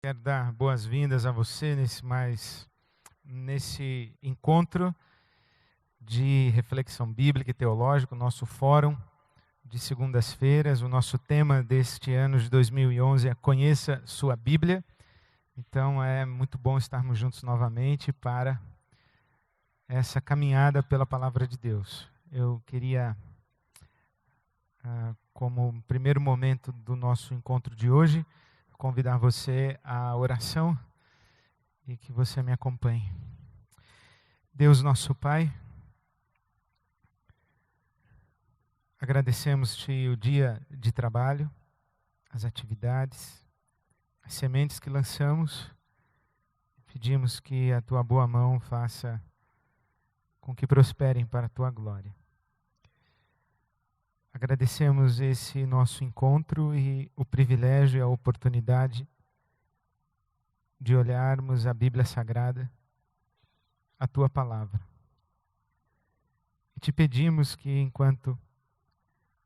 Quero dar boas-vindas a você nesse encontro de reflexão bíblica e teológica, o nosso fórum de segundas-feiras. O nosso tema deste ano de 2011 é Conheça Sua Bíblia. Então é muito bom estarmos juntos novamente para essa caminhada pela Palavra de Deus. Eu queria, como primeiro momento do nosso encontro de hoje, convidar você à oração e que você me acompanhe. Deus nosso Pai, agradecemos-te o dia de trabalho, as atividades, as sementes que lançamos. Pedimos que a tua boa mão faça com que prosperem para a tua glória. Agradecemos esse nosso encontro e o privilégio e a oportunidade de olharmos a Bíblia Sagrada, a tua palavra. E te pedimos que, enquanto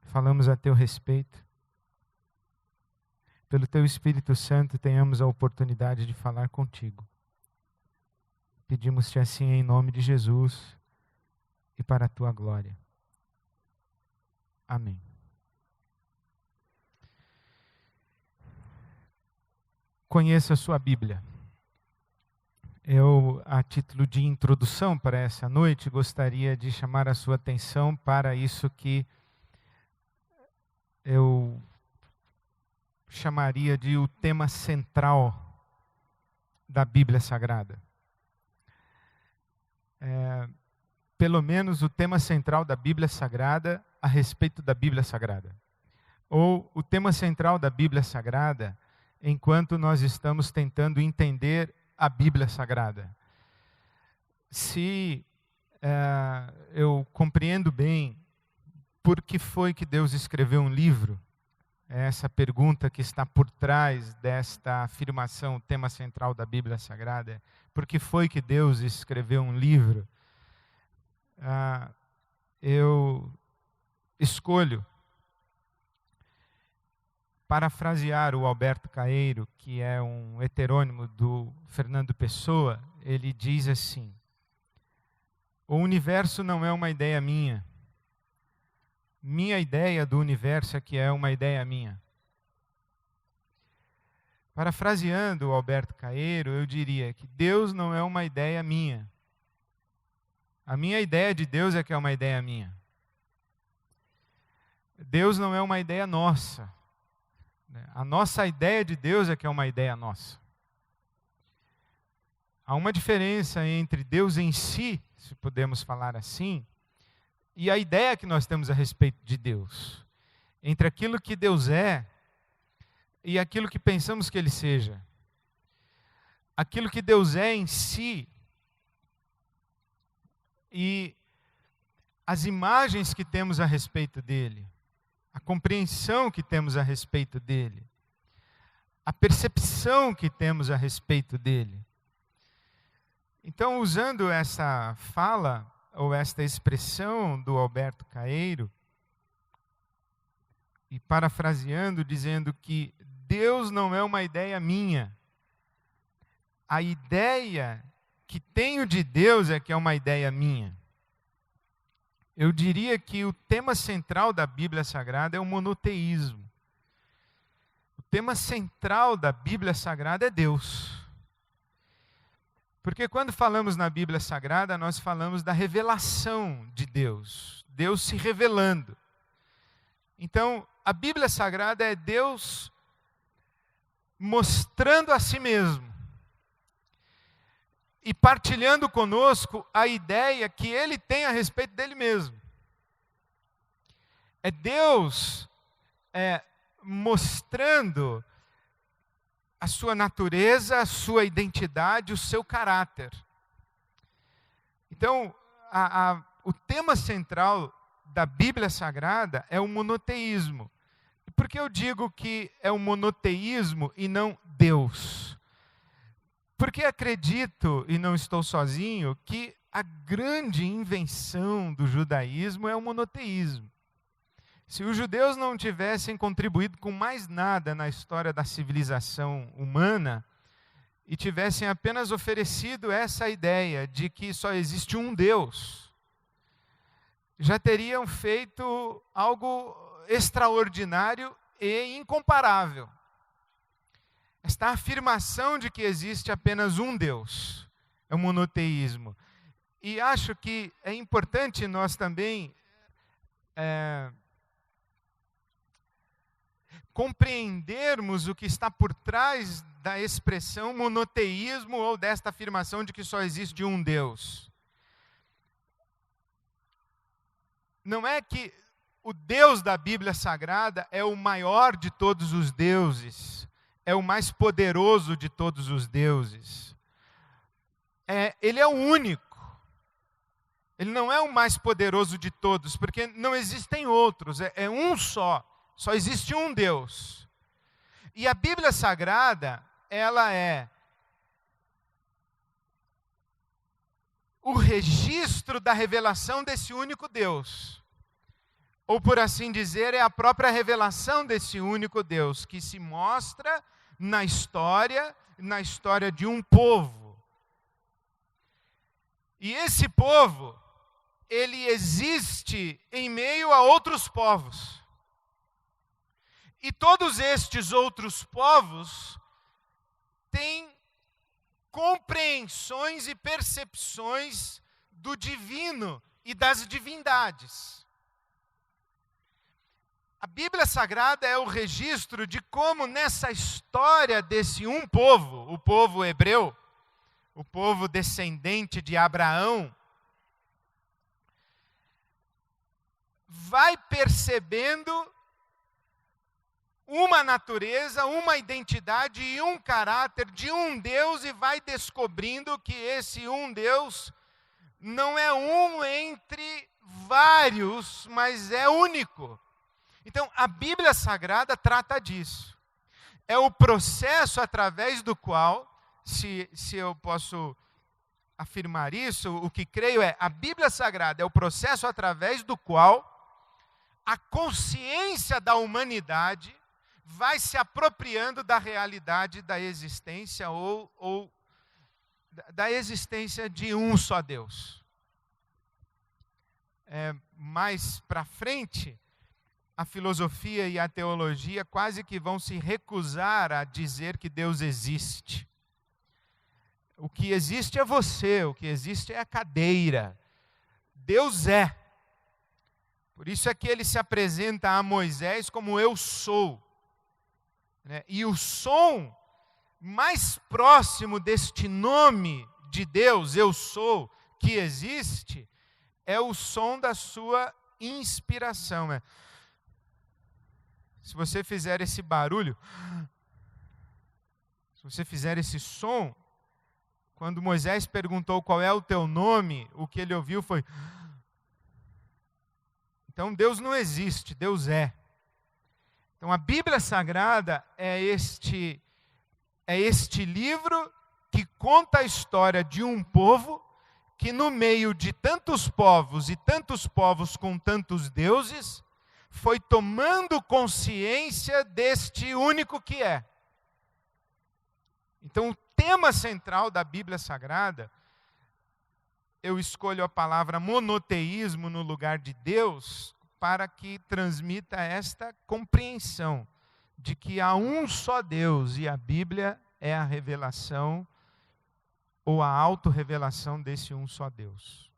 falamos a teu respeito, pelo teu Espírito Santo, tenhamos a oportunidade de falar contigo. Pedimos-te assim em nome de Jesus e para a tua glória. Amém. Conheça a sua Bíblia. Eu, a título de introdução para essa noite, gostaria de chamar a sua atenção para isso que eu chamaria de o tema central da Bíblia Sagrada. Pelo menos o tema central da Bíblia Sagrada a respeito da Bíblia Sagrada. Ou o tema central da Bíblia Sagrada enquanto nós estamos tentando entender a Bíblia Sagrada. Se eu compreendo bem por que foi que Deus escreveu um livro, essa pergunta que está por trás desta afirmação, o tema central da Bíblia Sagrada, por que foi que Deus escreveu um livro? Eu escolho parafrasear o Alberto Caeiro, que é um heterônimo do Fernando Pessoa. Ele diz assim: o universo não é uma ideia minha. Minha ideia do universo é que é uma ideia minha. Parafraseando o Alberto Caeiro, eu diria que Deus não é uma ideia minha. A minha ideia de Deus é que é uma ideia minha. Deus não é uma ideia nossa. A nossa ideia de Deus é que é uma ideia nossa. Há uma diferença entre Deus em si, se podemos falar assim, e a ideia que nós temos a respeito de Deus. Entre aquilo que Deus é e aquilo que pensamos que Ele seja. Aquilo que Deus é em si e as imagens que temos a respeito dEle. A compreensão que temos a respeito dEle. A percepção que temos a respeito dEle. Então, usando essa fala, ou esta expressão do Alberto Caeiro, e parafraseando, dizendo que Deus não é uma ideia minha. A ideia que tenho de Deus é que é uma ideia minha. Eu diria que o tema central da Bíblia Sagrada é o monoteísmo. O tema central da Bíblia Sagrada é Deus. Porque quando falamos na Bíblia Sagrada, nós falamos da revelação de Deus. Deus se revelando. Então, a Bíblia Sagrada é Deus mostrando a si mesmo. E partilhando conosco a ideia que Ele tem a respeito dEle mesmo. É Deus mostrando a sua natureza, a sua identidade, o seu caráter. Então, o tema central da Bíblia Sagrada é o monoteísmo. E por que eu digo que é o monoteísmo e não Deus? Porque acredito, e não estou sozinho, que a grande invenção do judaísmo é o monoteísmo. Se os judeus não tivessem contribuído com mais nada na história da civilização humana, e tivessem apenas oferecido essa ideia de que só existe um Deus, já teriam feito algo extraordinário e incomparável. Esta afirmação de que existe apenas um Deus é o monoteísmo. E acho que é importante nós também compreendermos o que está por trás da expressão monoteísmo ou desta afirmação de que só existe um Deus. Não é que o Deus da Bíblia Sagrada é o maior de todos os deuses, é o mais poderoso de todos os deuses. Ele é o único. Ele não é o mais poderoso de todos, porque não existem outros, é um só existe um Deus. E a Bíblia Sagrada, ela é o registro da revelação desse único Deus. Ou, por assim dizer, é a própria revelação desse único Deus, que se mostra na história de um povo. E esse povo, ele existe em meio a outros povos. E todos estes outros povos têm compreensões e percepções do divino e das divindades. A Bíblia Sagrada é o registro de como nessa história desse um povo, o povo hebreu, o povo descendente de Abraão, vai percebendo uma natureza, uma identidade e um caráter de um Deus, e vai descobrindo que esse um Deus não é um entre vários, mas é único. Então, a Bíblia Sagrada trata disso. É o processo através do qual, se eu posso afirmar isso, o que creio a Bíblia Sagrada é o processo através do qual a consciência da humanidade vai se apropriando da realidade da existência ou da existência de um só Deus. Mais para frente, a filosofia e a teologia quase que vão se recusar a dizer que Deus existe. O que existe é você, o que existe é a cadeira. Deus é. Por isso é que ele se apresenta a Moisés como eu sou. E o som mais próximo deste nome de Deus, eu sou, que existe, é o som da sua inspiração. Se você fizer esse barulho, se você fizer esse som, quando Moisés perguntou qual é o teu nome, o que ele ouviu foi... Então Deus não existe, Deus é. Então a Bíblia Sagrada é este livro que conta a história de um povo que no meio de tantos povos e tantos povos com tantos deuses, foi tomando consciência deste único que é. Então o tema central da Bíblia Sagrada, eu escolho a palavra monoteísmo no lugar de Deus, para que transmita esta compreensão de que há um só Deus, e a Bíblia é a revelação ou a autorrevelação desse um só Deus.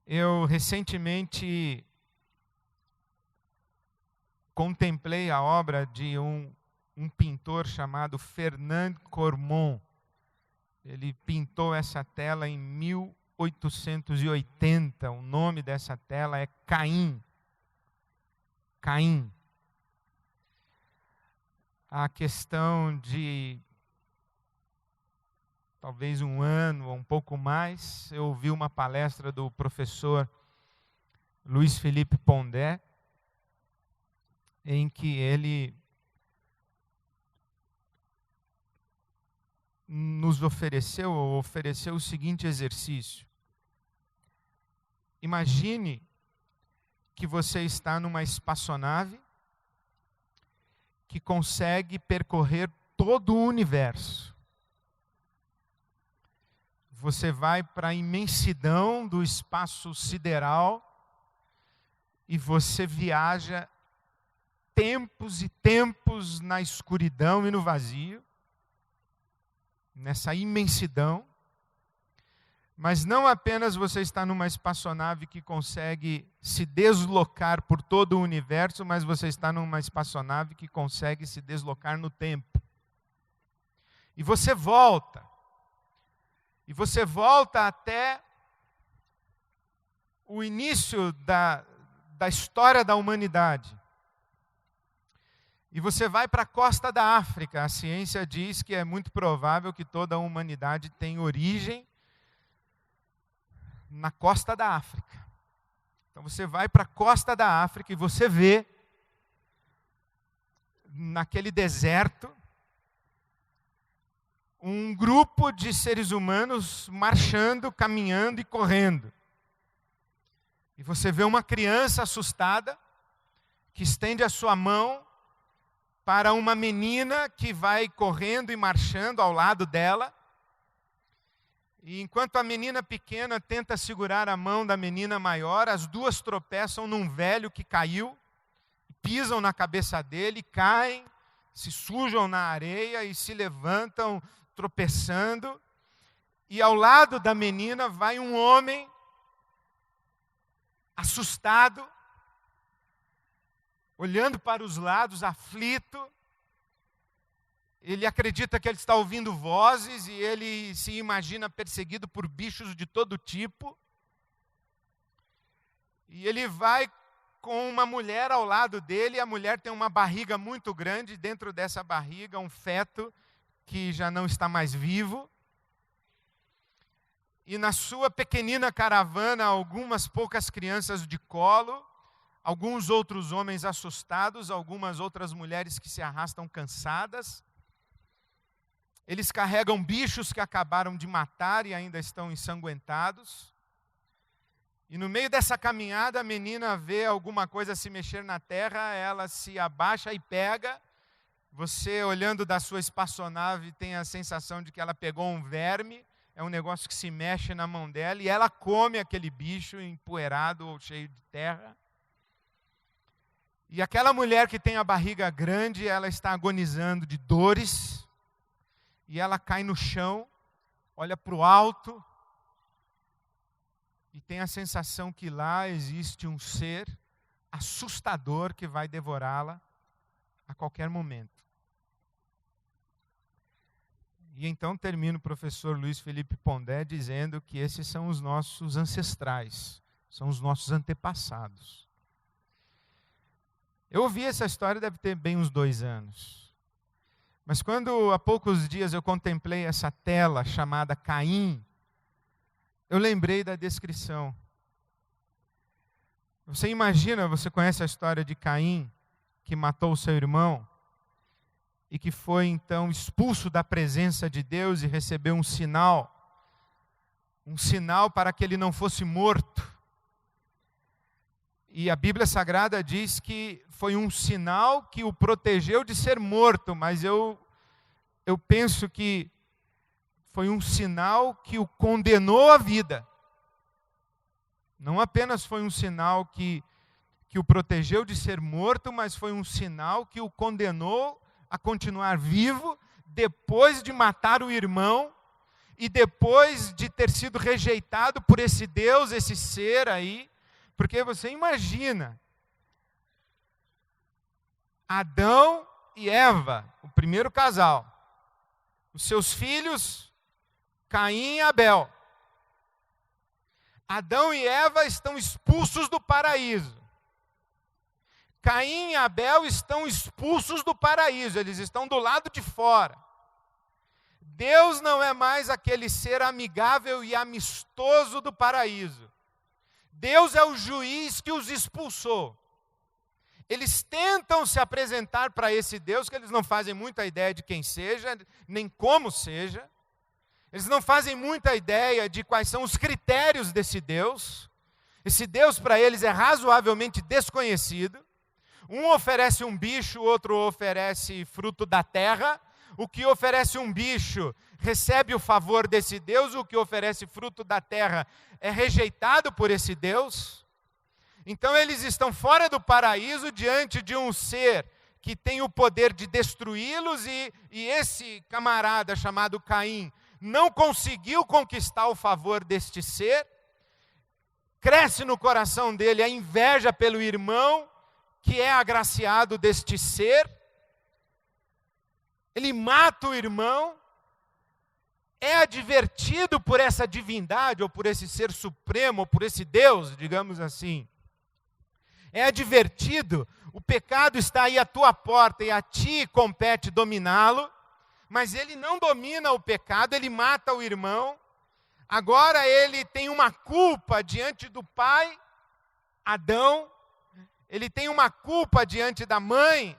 Eu recentemente contemplei a obra de um pintor chamado Fernand Cormon. Ele pintou essa tela em 1880, o nome dessa tela é Caim. Caim. A questão de talvez um ano ou um pouco mais, eu ouvi uma palestra do professor Luiz Felipe Pondé, em que ele nos ofereceu o seguinte exercício. Imagine que você está numa espaçonave que consegue percorrer todo o universo. Você vai para a imensidão do espaço sideral e você viaja tempos e tempos na escuridão e no vazio, nessa imensidão. Mas não apenas você está numa espaçonave que consegue se deslocar por todo o universo, mas você está numa espaçonave que consegue se deslocar no tempo. E você volta. E você volta até o início da história da humanidade. E você vai para a costa da África. A ciência diz que é muito provável que toda a humanidade tenha origem na costa da África. Então você vai para a costa da África e você vê naquele deserto um grupo de seres humanos marchando, caminhando e correndo. E você vê uma criança assustada que estende a sua mão para uma menina que vai correndo e marchando ao lado dela. E enquanto a menina pequena tenta segurar a mão da menina maior, as duas tropeçam num velho que caiu, pisam na cabeça dele, caem, se sujam na areia e se levantam tropeçando. E ao lado da menina vai um homem assustado, olhando para os lados, aflito. Ele acredita que ele está ouvindo vozes e ele se imagina perseguido por bichos de todo tipo. E ele vai com uma mulher ao lado dele, e a mulher tem uma barriga muito grande, dentro dessa barriga um feto que já não está mais vivo. E na sua pequenina caravana, algumas poucas crianças de colo, alguns outros homens assustados, algumas outras mulheres que se arrastam cansadas. Eles carregam bichos que acabaram de matar e ainda estão ensanguentados. E no meio dessa caminhada, a menina vê alguma coisa se mexer na terra, ela se abaixa e pega. Você, olhando da sua espaçonave, tem a sensação de que ela pegou um verme. É um negócio que se mexe na mão dela e ela come aquele bicho empoeirado ou cheio de terra. E aquela mulher que tem a barriga grande, ela está agonizando de dores. E ela cai no chão, olha para o alto e tem a sensação que lá existe um ser assustador que vai devorá-la a qualquer momento. E então termina o professor Luiz Felipe Pondé dizendo que esses são os nossos ancestrais, são os nossos antepassados. Eu ouvi essa história, deve ter bem uns 2 anos. Mas quando há poucos dias eu contemplei essa tela chamada Caim, eu lembrei da descrição. Você imagina, você conhece a história de Caim, que matou o seu irmão, e que foi então expulso da presença de Deus e recebeu um sinal para que ele não fosse morto. E a Bíblia Sagrada diz que foi um sinal que o protegeu de ser morto, mas eu penso que foi um sinal que o condenou à vida. Não apenas foi um sinal que o protegeu de ser morto, mas foi um sinal que o condenou a continuar vivo depois de matar o irmão e depois de ter sido rejeitado por esse Deus, esse ser aí. Porque você imagina, Adão e Eva, o primeiro casal, os seus filhos, Caim e Abel. Adão e Eva estão expulsos do paraíso. Caim e Abel estão expulsos do paraíso, eles estão do lado de fora. Deus não é mais aquele ser amigável e amistoso do paraíso. Deus é o juiz que os expulsou. Eles tentam se apresentar para esse Deus, que eles não fazem muita ideia de quem seja, nem como seja. Eles não fazem muita ideia de quais são os critérios desse Deus. Esse Deus para eles é razoavelmente desconhecido. Um oferece um bicho, o outro oferece fruto da terra. o que oferece um bicho recebe o favor desse Deus, o que oferece fruto da terra é rejeitado por esse Deus. Então eles estão fora do paraíso diante de um ser que tem o poder de destruí-los e esse camarada chamado Caim não conseguiu conquistar o favor deste ser. Cresce no coração dele a inveja pelo irmão que é agraciado deste ser. Ele mata o irmão, é advertido por essa divindade, ou por esse ser supremo, ou por esse Deus, digamos assim. É advertido, o pecado está aí à tua porta e a ti compete dominá-lo, mas ele não domina o pecado, ele mata o irmão. Agora ele tem uma culpa diante do pai, Adão, ele tem uma culpa diante da mãe,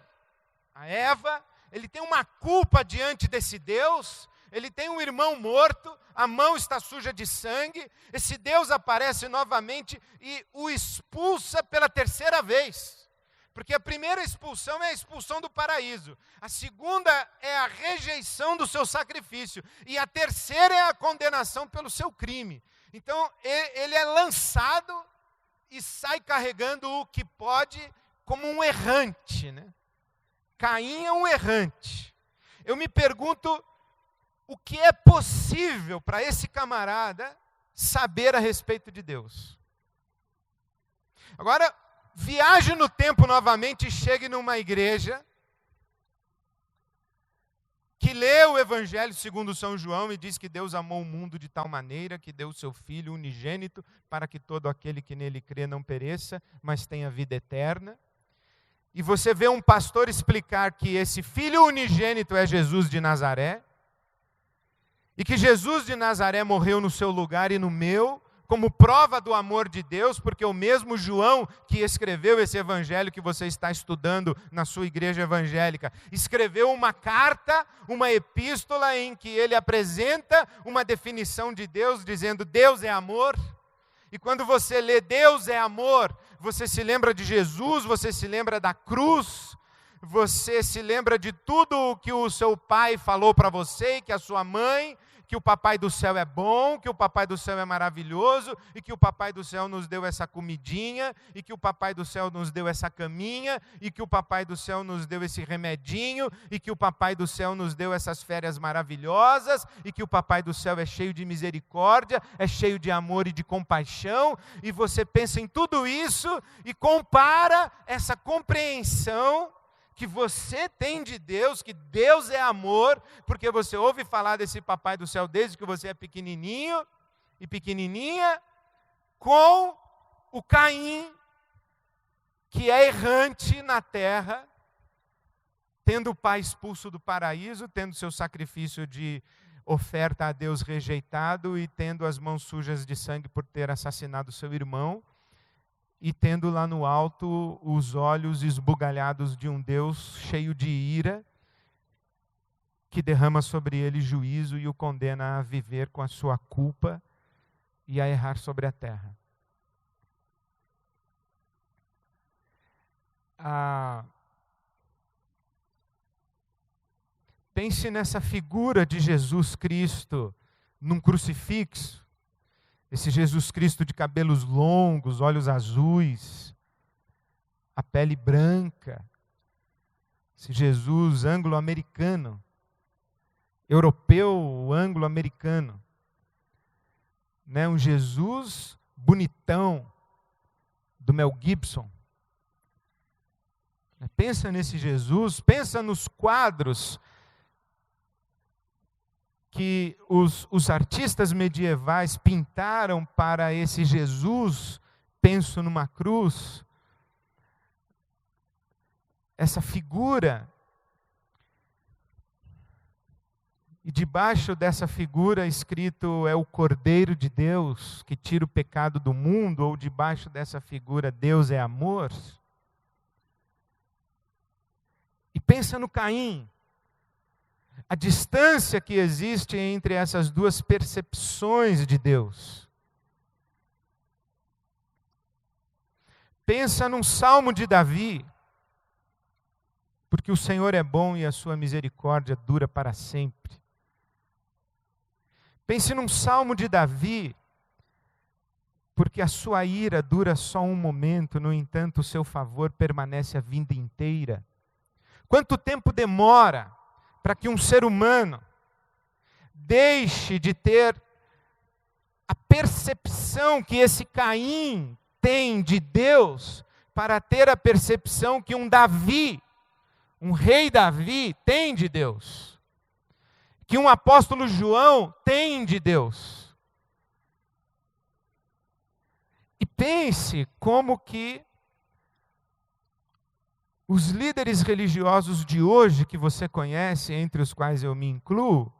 a Eva, ele tem uma culpa diante desse Deus, ele tem um irmão morto, a mão está suja de sangue, esse Deus aparece novamente e o expulsa pela terceira vez. Porque a primeira expulsão é a expulsão do paraíso, a segunda é a rejeição do seu sacrifício, e a terceira é a condenação pelo seu crime. Então ele é lançado e sai carregando o que pode como um errante, né? Caim é um errante. Eu me pergunto, o que é possível para esse camarada saber a respeito de Deus? Agora, viaje no tempo novamente e chegue numa igreja que lê o Evangelho segundo São João e diz que Deus amou o mundo de tal maneira que deu o seu Filho unigênito para que todo aquele que nele crê não pereça, mas tenha vida eterna. E você vê um pastor explicar que esse Filho unigênito é Jesus de Nazaré, e que Jesus de Nazaré morreu no seu lugar e no meu, como prova do amor de Deus, porque o mesmo João que escreveu esse evangelho que você está estudando na sua igreja evangélica, escreveu uma carta, uma epístola em que ele apresenta uma definição de Deus, dizendo Deus é amor. E quando você lê Deus é amor, você se lembra de Jesus, você se lembra da cruz, você se lembra de tudo o que o seu pai falou para você, que a sua mãe, que o papai do céu é bom, que o papai do céu é maravilhoso, e que o papai do céu nos deu essa comidinha, e que o papai do céu nos deu essa caminha, e que o papai do céu nos deu esse remedinho, e que o papai do céu nos deu essas férias maravilhosas, e que o papai do céu é cheio de misericórdia, é cheio de amor e de compaixão, e você pensa em tudo isso e compara essa compreensão que você tem de Deus, que Deus é amor, porque você ouve falar desse papai do céu desde que você é pequenininho e pequenininha, com o Caim, que é errante na terra, tendo o pai expulso do paraíso, tendo seu sacrifício de oferta a Deus rejeitado e tendo as mãos sujas de sangue por ter assassinado seu irmão, e tendo lá no alto os olhos esbugalhados de um Deus cheio de ira, que derrama sobre ele juízo e o condena a viver com a sua culpa e a errar sobre a terra. Pense nessa figura de Jesus Cristo num crucifixo. Esse Jesus Cristo de cabelos longos, olhos azuis, a pele branca. Esse Jesus anglo-americano, europeu anglo-americano. Né? Um Jesus bonitão, do Mel Gibson. Pensa nesse Jesus, pensa nos quadros que os artistas medievais pintaram para esse Jesus, penso numa cruz, essa figura, e debaixo dessa figura escrito é o Cordeiro de Deus, que tira o pecado do mundo, ou debaixo dessa figura Deus é amor. E pensa no Caim, a distância que existe entre essas duas percepções de Deus. Pensa num salmo de Davi, porque o Senhor é bom e a sua misericórdia dura para sempre. Pense num salmo de Davi, porque a sua ira dura só um momento, no entanto, o seu favor permanece a vida inteira. Quanto tempo demora para que um ser humano deixe de ter a percepção que esse Caim tem de Deus, para ter a percepção que um Davi, um rei Davi, tem de Deus, que um apóstolo João tem de Deus. E pense como que os líderes religiosos de hoje, que você conhece, entre os quais eu me incluo,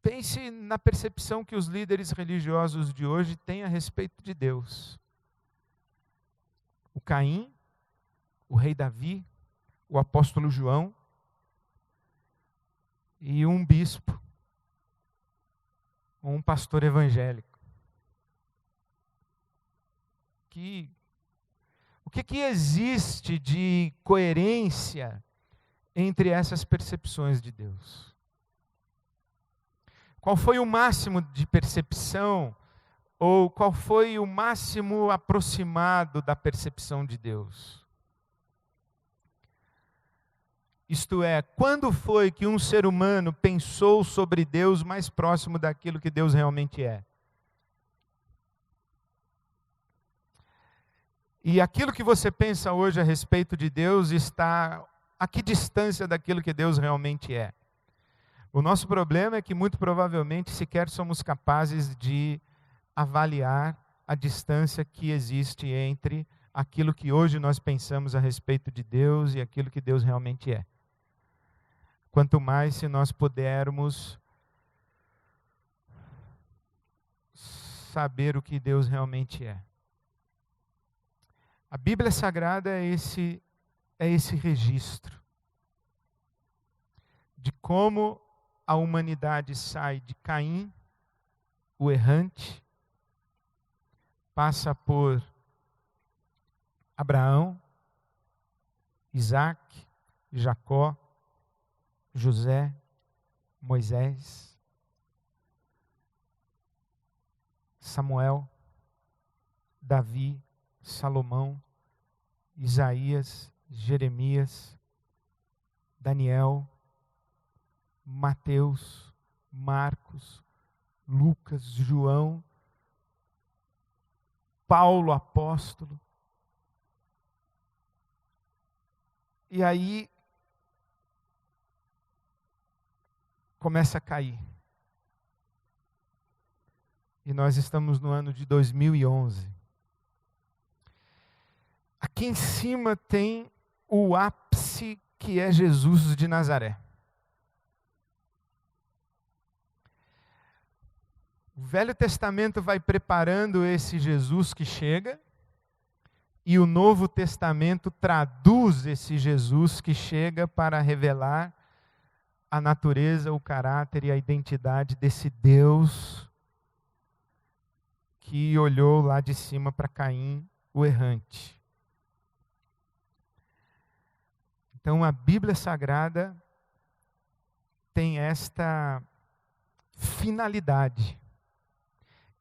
pense na percepção que os líderes religiosos de hoje têm a respeito de Deus. O Caim, o rei Davi, o apóstolo João e um bispo, ou um pastor evangélico. O que existe de coerência entre essas percepções de Deus? Qual foi o máximo de percepção, ou qual foi o máximo aproximado da percepção de Deus? Isto é, quando foi que um ser humano pensou sobre Deus mais próximo daquilo que Deus realmente é? E aquilo que você pensa hoje a respeito de Deus está a que distância daquilo que Deus realmente é? O nosso problema é que muito provavelmente sequer somos capazes de avaliar a distância que existe entre aquilo que hoje nós pensamos a respeito de Deus e aquilo que Deus realmente é. Quanto mais se nós pudermos saber o que Deus realmente é. A Bíblia Sagrada é esse registro de como a humanidade sai de Caim, o errante, passa por Abraão, Isaac, Jacó, José, Moisés, Samuel, Davi, Salomão, Isaías, Jeremias, Daniel, Mateus, Marcos, Lucas, João, Paulo, apóstolo. E aí começa a cair. E nós estamos no ano de 2011. Aqui em cima tem o ápice, que é Jesus de Nazaré. O Velho Testamento vai preparando esse Jesus que chega, e o Novo Testamento traduz esse Jesus que chega para revelar a natureza, o caráter e a identidade desse Deus que olhou lá de cima para Caim, o errante. Então a Bíblia Sagrada tem esta finalidade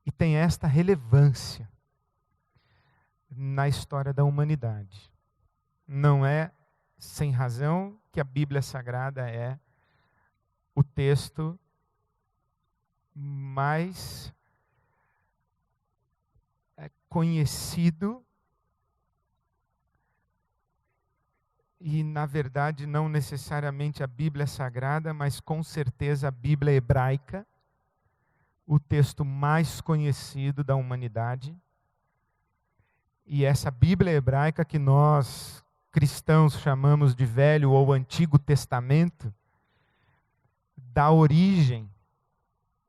e tem esta relevância na história da humanidade. Não é sem razão que a Bíblia Sagrada é o texto mais conhecido e, na verdade, não necessariamente a Bíblia Sagrada, mas com certeza a Bíblia Hebraica, o texto mais conhecido da humanidade. E essa Bíblia Hebraica que nós, cristãos, chamamos de Velho ou Antigo Testamento, dá origem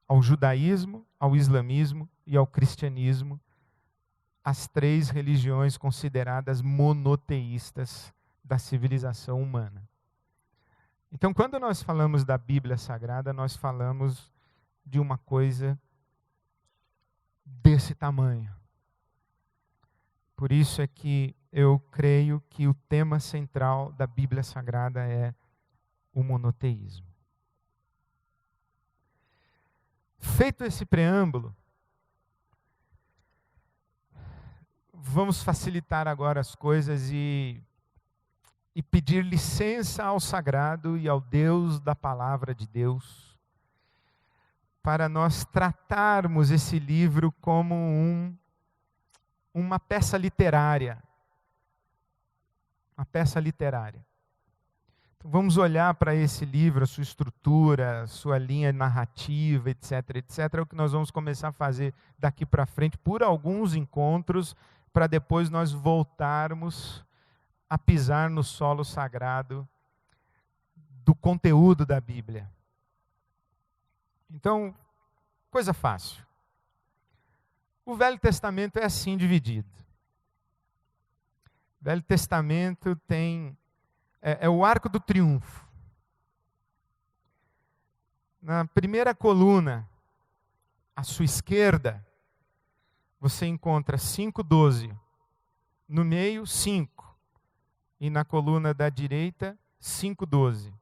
ao judaísmo, ao islamismo e ao cristianismo, as três religiões consideradas monoteístas da civilização humana. Então, quando nós falamos da Bíblia Sagrada, nós falamos de uma coisa desse tamanho. Por isso é que eu creio que o tema central da Bíblia Sagrada é o monoteísmo. Feito esse preâmbulo, vamos facilitar agora as coisas e pedir licença ao sagrado e ao Deus da palavra de Deus, para nós tratarmos esse livro como uma peça literária. Uma peça literária. Então, vamos olhar para esse livro, a sua estrutura, a sua linha narrativa, etc., etc. É o que nós vamos começar a fazer daqui para frente, por alguns encontros, para depois nós voltarmos a pisar no solo sagrado do conteúdo da Bíblia. Então, coisa fácil. O Velho Testamento é assim dividido. O Velho Testamento é o arco do triunfo. Na primeira coluna, à sua esquerda, você encontra 5:12. No meio, 5. E na coluna da direita, 5:12.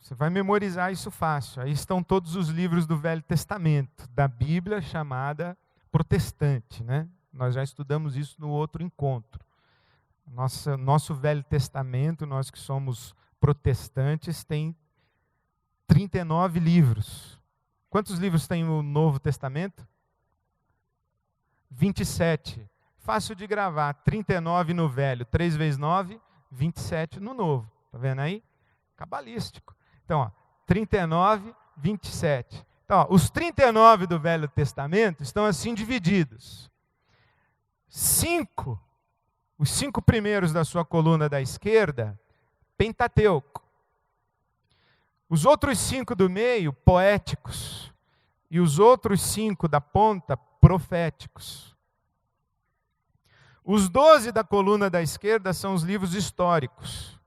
Você vai memorizar isso fácil. Aí estão todos os livros do Velho Testamento, da Bíblia chamada protestante, né? Nós já estudamos isso no outro encontro. Nosso Velho Testamento, nós que somos protestantes, tem 39 livros. Quantos livros tem o Novo Testamento? 27. Fácil de gravar. 39 no Velho. 3 vezes 9, 27 no Novo. Está vendo aí? Cabalístico. Então, 39, 27. Então, os 39 do Velho Testamento estão assim divididos. 5, os 5 primeiros da sua coluna da esquerda, Pentateuco. Os outros 5 do meio, poéticos. E os outros 5 da ponta, proféticos. Os 12 da coluna da esquerda são os livros históricos.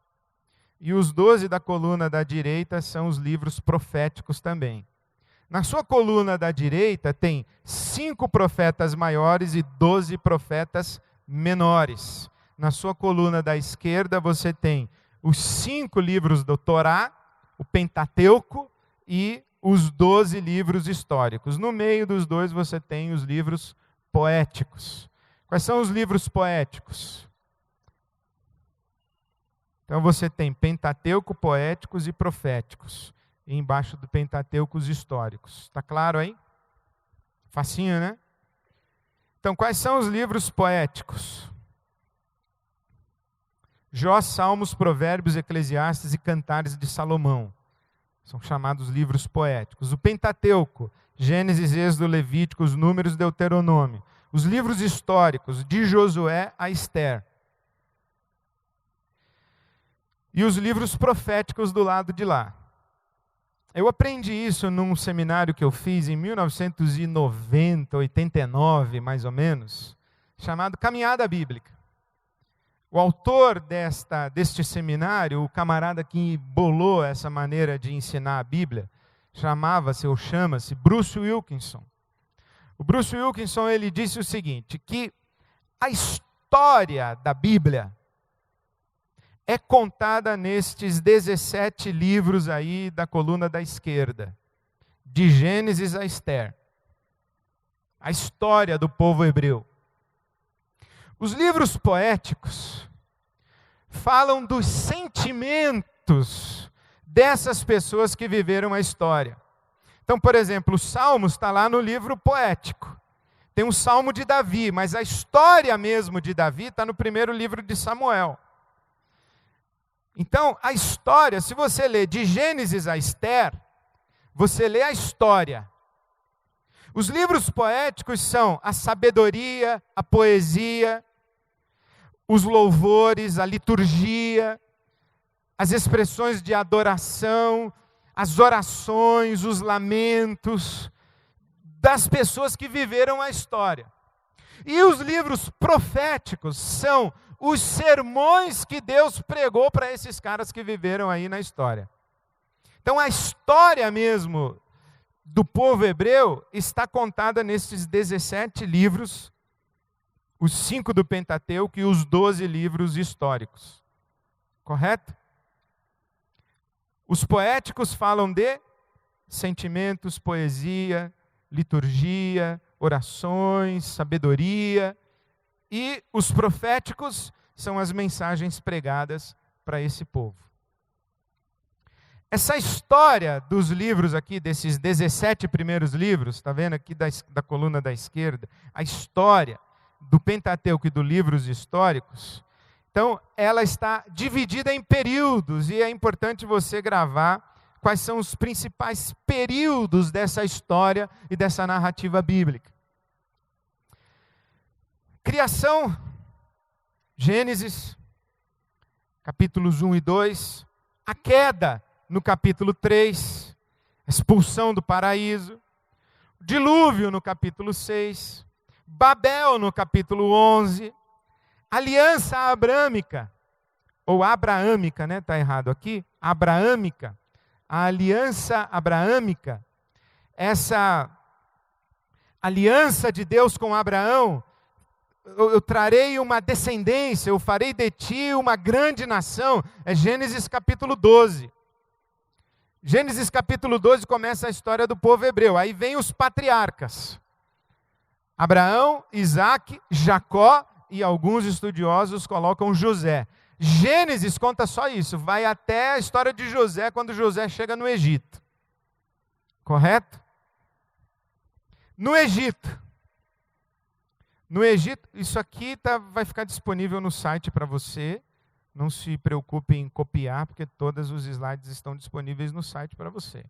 E os 12 da coluna da direita são os livros proféticos também. Na sua coluna da direita tem 5 profetas maiores e 12 profetas menores. Na sua coluna da esquerda você tem os 5 livros do Torá, o Pentateuco e os 12 livros históricos. No meio dos dois você tem os livros poéticos. Quais são os livros poéticos? Então você tem Pentateuco, poéticos e proféticos. E embaixo do Pentateuco, os históricos. Está claro aí? Facinho, né? Então, quais são os livros poéticos? Jó, Salmos, Provérbios, Eclesiastes e Cantares de Salomão. São chamados livros poéticos. O Pentateuco, Gênesis, Êxodo, Levítico, os Números, Deuteronômio. Os livros históricos, de Josué a Ester. E os livros proféticos do lado de lá. Eu aprendi isso num seminário que eu fiz em 1990, 89, mais ou menos, chamado Caminhada Bíblica. O autor deste seminário, o camarada que bolou essa maneira de ensinar a Bíblia, chama-se Bruce Wilkinson. O Bruce Wilkinson, ele disse o seguinte, que a história da Bíblia é contada nestes 17 livros aí da coluna da esquerda, de Gênesis a Ester. A história do povo hebreu. Os livros poéticos falam dos sentimentos dessas pessoas que viveram a história. Então, por exemplo, o Salmos está lá no livro poético. Tem um Salmo de Davi, mas a história mesmo de Davi está no primeiro livro de Samuel. Então, a história, se você lê de Gênesis a Ester, você lê a história. Os livros poéticos são a sabedoria, a poesia, os louvores, a liturgia, as expressões de adoração, as orações, os lamentos das pessoas que viveram a história. E os livros proféticos são os sermões que Deus pregou para esses caras que viveram aí na história. Então a história mesmo do povo hebreu está contada nesses 17 livros, os 5 do Pentateuco e os 12 livros históricos. Correto? Os poéticos falam de sentimentos, poesia, liturgia, orações, sabedoria. E os proféticos são as mensagens pregadas para esse povo. Essa história dos livros aqui, desses 17 primeiros livros, está vendo aqui da coluna da esquerda, a história do Pentateuco e dos livros históricos, então ela está dividida em períodos, e é importante você gravar quais são os principais períodos dessa história e dessa narrativa bíblica. Criação, Gênesis, capítulos 1 e 2, a queda, no capítulo 3, expulsão do paraíso, dilúvio no capítulo 6, Babel no capítulo 11, aliança abrâmica, ou abraâmica, né? Está errado aqui, abraâmica, a aliança abraâmica, essa aliança de Deus com Abraão, eu trarei uma descendência, eu farei de ti uma grande nação, é Gênesis capítulo 12. Gênesis capítulo 12 começa a história do povo hebreu. Aí vem os patriarcas. Abraão, Isaac, Jacó e alguns estudiosos colocam José. Gênesis conta só isso. Vai até a história de José quando José chega no Egito. Correto? No Egito. No Egito, isso aqui vai ficar disponível no site para você. Não se preocupe em copiar, porque todos os slides estão disponíveis no site para você.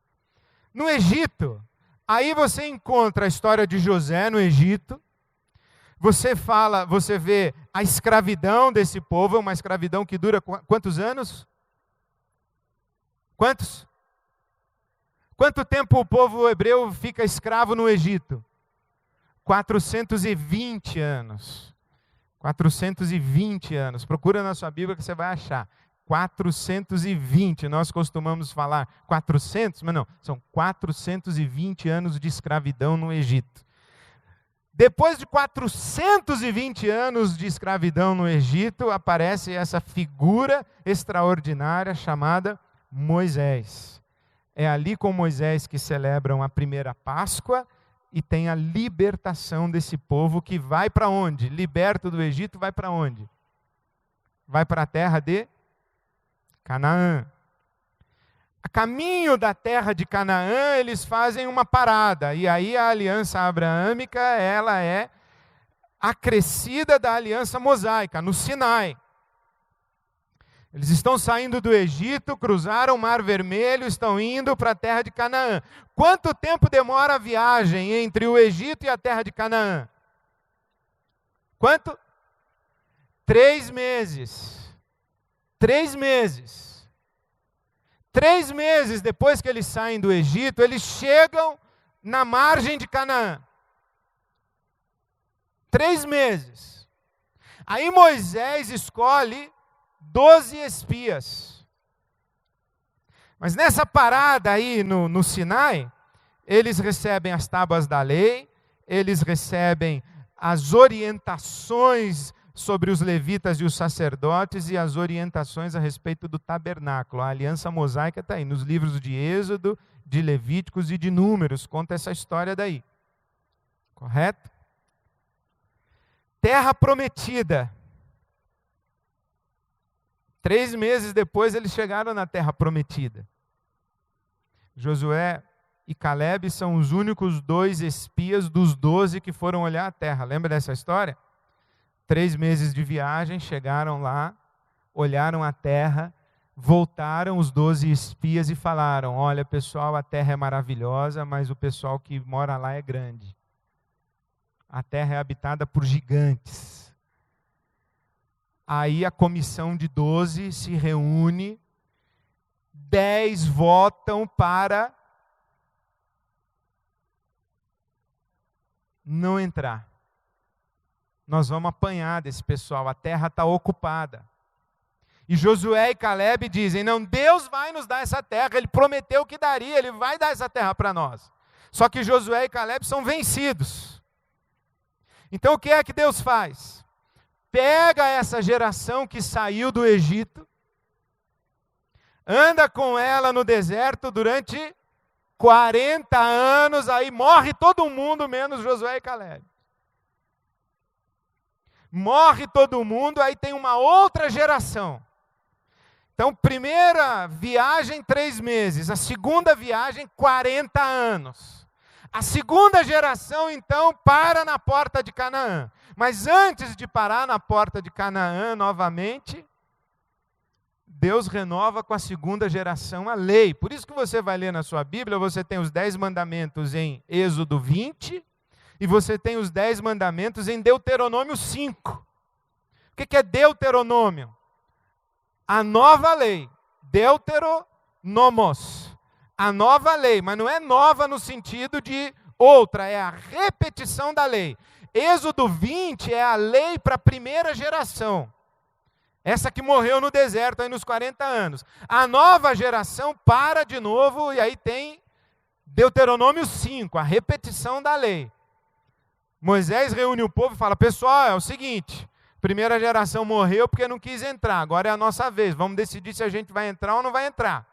No Egito, aí você encontra a história de José no Egito. Você vê a escravidão desse povo, uma escravidão que dura quantos anos? Quantos? Quanto tempo o povo hebreu fica escravo no Egito? 420 anos. 420 anos. Procura na sua Bíblia que você vai achar. 420. Nós costumamos falar 400, mas não. São 420 anos de escravidão no Egito. Depois de 420 anos de escravidão no Egito, aparece essa figura extraordinária chamada Moisés. É ali com Moisés que celebram a primeira Páscoa, e tem a libertação desse povo que vai para onde? Liberto do Egito, vai para onde? Vai para a terra de Canaã. A caminho da terra de Canaã, eles fazem uma parada. E aí a aliança abraâmica, ela é acrescida da aliança mosaica, no Sinai. Eles estão saindo do Egito, cruzaram o Mar Vermelho, estão indo para a terra de Canaã. Quanto tempo demora a viagem entre o Egito e a terra de Canaã? Quanto? 3 meses. 3 meses. 3 meses depois que eles saem do Egito, eles chegam na margem de Canaã. 3 meses. Aí Moisés escolhe 12 espias. Mas nessa parada aí no Sinai, eles recebem as tábuas da lei, eles recebem as orientações sobre os levitas e os sacerdotes e as orientações a respeito do tabernáculo. A aliança mosaica está aí, nos livros de Êxodo, de Levíticos e de Números, conta essa história daí. Correto? Terra prometida. 3 meses depois eles chegaram na terra prometida. Josué e Calebe são os únicos 2 espias dos 12 que foram olhar a terra. Lembra dessa história? 3 meses de viagem, chegaram lá, olharam a terra, voltaram os 12 espias e falaram: olha pessoal, a terra é maravilhosa, mas o pessoal que mora lá é grande. A terra é habitada por gigantes. Aí a comissão de 12 se reúne, 10 votam para não entrar. Nós vamos apanhar desse pessoal, a terra está ocupada. E Josué e Calebe dizem: não, Deus vai nos dar essa terra, Ele prometeu que daria, Ele vai dar essa terra para nós. Só que Josué e Caleb são vencidos. Então o que é que Deus faz? Pega essa geração que saiu do Egito, anda com ela no deserto durante 40 anos, aí morre todo mundo, menos Josué e Caleb. Morre todo mundo, aí tem uma outra geração. Então, primeira viagem, 3 meses. A segunda viagem, 40 anos. A segunda geração, então, para na porta de Canaã. Mas antes de parar na porta de Canaã novamente, Deus renova com a segunda geração a lei. Por isso que você vai ler na sua Bíblia, você tem os 10 mandamentos em Êxodo 20, e você tem os 10 mandamentos em Deuteronômio 5. O que é Deuteronômio? A nova lei. Deuteronomos. A nova lei, mas não é nova no sentido de outra, é a repetição da lei. Êxodo 20 é a lei para a primeira geração. Essa que morreu no deserto aí nos 40 anos. A nova geração para de novo, e aí tem Deuteronômio 5, a repetição da lei. Moisés reúne o povo e fala: pessoal, é o seguinte, primeira geração morreu porque não quis entrar, agora é a nossa vez, vamos decidir se a gente vai entrar ou não vai entrar.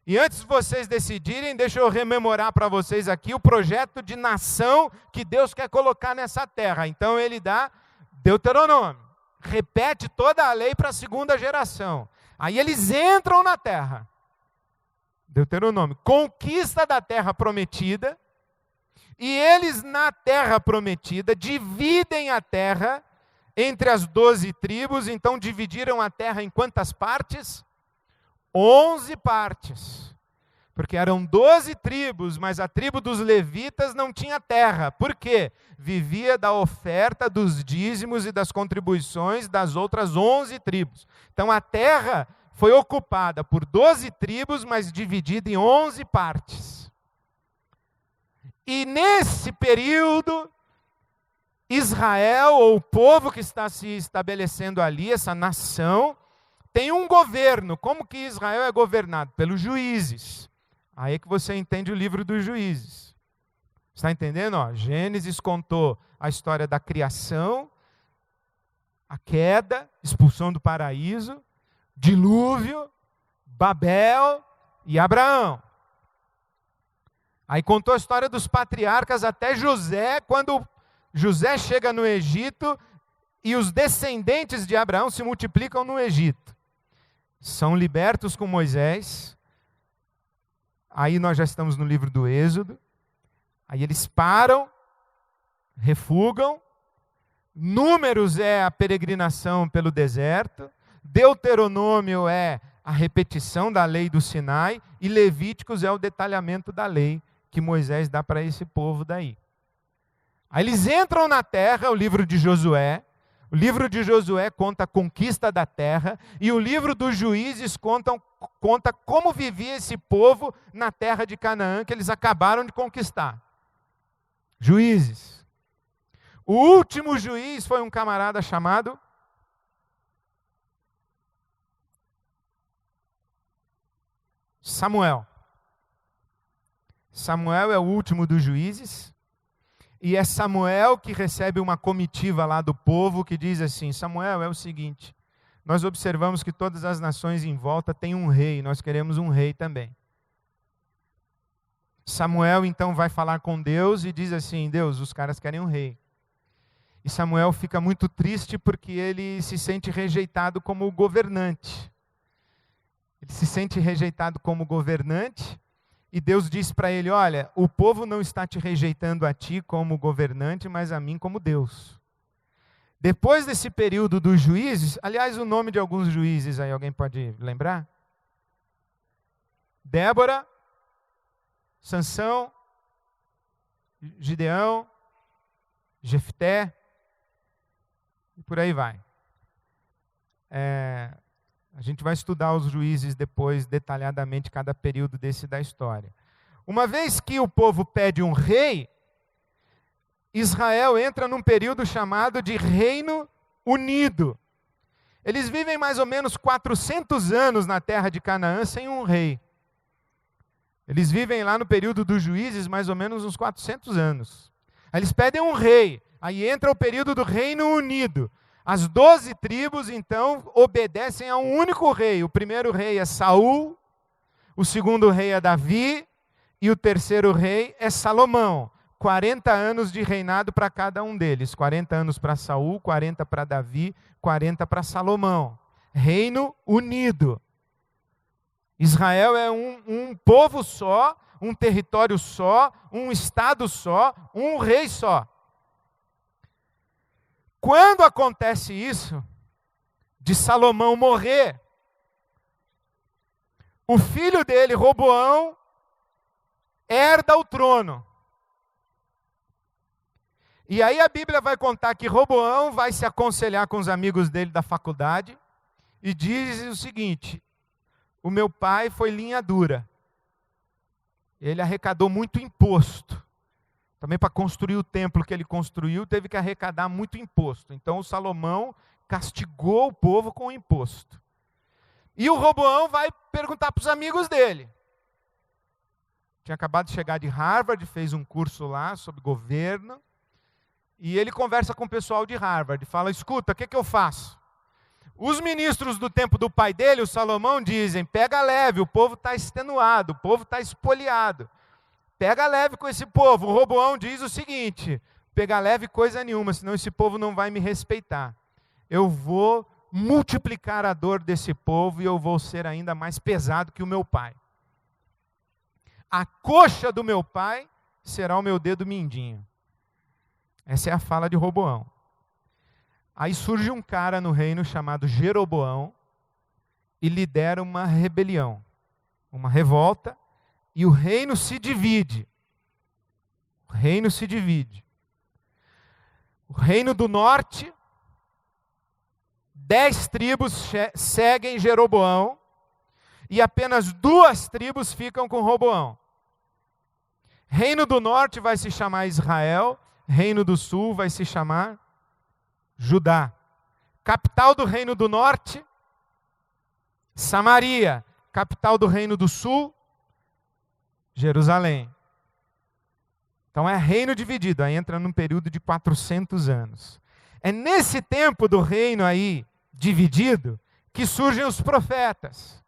E antes de vocês decidirem, deixa eu rememorar para vocês aqui o projeto de nação que Deus quer colocar nessa terra. Então ele dá Deuteronômio, repete toda a lei para a segunda geração. Aí eles entram na terra. Deuteronômio, conquista da terra prometida, e eles na terra prometida dividem a terra entre as 12 tribos. Então dividiram a terra em quantas partes? 11 partes. Porque eram 12 tribos, mas a tribo dos levitas não tinha terra. Por quê? Vivia da oferta dos dízimos e das contribuições das outras 11 tribos. Então a terra foi ocupada por 12 tribos, mas dividida em 11 partes. E nesse período, Israel, ou o povo que está se estabelecendo ali, essa nação, tem um governo. Como que Israel é governado? Pelos juízes. Aí é que você entende o livro dos juízes. Está entendendo? Ó, Gênesis contou a história da criação, a queda, expulsão do paraíso, dilúvio, Babel e Abraão. Aí contou a história dos patriarcas até José, quando José chega no Egito e os descendentes de Abraão se multiplicam no Egito. São libertos com Moisés. Aí nós já estamos no livro do Êxodo. Aí eles param, refugam. Números é a peregrinação pelo deserto. Deuteronômio é a repetição da lei do Sinai. E Levíticos é o detalhamento da lei que Moisés dá para esse povo daí. Aí eles entram na terra, o livro de Josué. O livro de Josué conta a conquista da terra, e o livro dos Juízes conta como vivia esse povo na terra de Canaã, que eles acabaram de conquistar. Juízes. O último juiz foi um camarada chamado Samuel. Samuel é o último dos juízes. E é Samuel que recebe uma comitiva lá do povo que diz assim: Samuel, é o seguinte, nós observamos que todas as nações em volta têm um rei, nós queremos um rei também. Samuel então vai falar com Deus e diz assim: Deus, os caras querem um rei. E Samuel fica muito triste porque ele se sente rejeitado como governante. Ele se sente rejeitado como governante. E Deus diz para ele: olha, o povo não está te rejeitando a ti como governante, mas a mim como Deus. Depois desse período dos juízes, aliás, o nome de alguns juízes aí, alguém pode lembrar? Débora, Sansão, Gideão, Jefté, e por aí vai. A gente vai estudar os juízes depois, detalhadamente, cada período desse da história. Uma vez que o povo pede um rei, Israel entra num período chamado de Reino Unido. Eles vivem mais ou menos 400 anos na terra de Canaã sem um rei. Eles vivem lá no período dos juízes mais ou menos uns 400 anos. Aí eles pedem um rei, aí entra o período do Reino Unido. As 12 tribos, então, obedecem a um único rei. O primeiro rei é Saul, o segundo rei é Davi, e o terceiro rei é Salomão. 40 anos de reinado para cada um deles. 40 anos para Saul, 40 para Davi, 40 para Salomão. Reino unido. Israel é um povo só, um território só, um estado só, um rei só. Quando acontece isso, de Salomão morrer, o filho dele, Roboão, herda o trono. E aí a Bíblia vai contar que Roboão vai se aconselhar com os amigos dele da faculdade e diz o seguinte: o meu pai foi linha dura. Ele arrecadou muito imposto. Também para construir o templo que ele construiu, teve que arrecadar muito imposto. Então o Salomão castigou o povo com o imposto. E o Roboão vai perguntar para os amigos dele. Tinha acabado de chegar de Harvard, fez um curso lá sobre governo. E ele conversa com o pessoal de Harvard. Fala, escuta, o que eu faço? Os ministros do tempo do pai dele, o Salomão, dizem, pega leve, o povo está extenuado, o povo está espoliado. Pega leve com esse povo. O Roboão diz o seguinte, pega leve coisa nenhuma, senão esse povo não vai me respeitar. Eu vou multiplicar a dor desse povo e eu vou ser ainda mais pesado que o meu pai. A coxa do meu pai será o meu dedo mindinho. Essa é a fala de Roboão. Aí surge um cara no reino chamado Jeroboão e lidera uma rebelião, uma revolta, e o reino se divide. O reino se divide. O reino do norte, 10 tribos seguem Jeroboão e apenas 2 tribos ficam com Roboão. Reino do norte vai se chamar Israel, reino do sul vai se chamar Judá. Capital do reino do norte, Samaria. Capital do reino do sul, Jerusalém. Então é reino dividido, aí entra num período de 400 anos. É nesse tempo do reino aí dividido que surgem os profetas.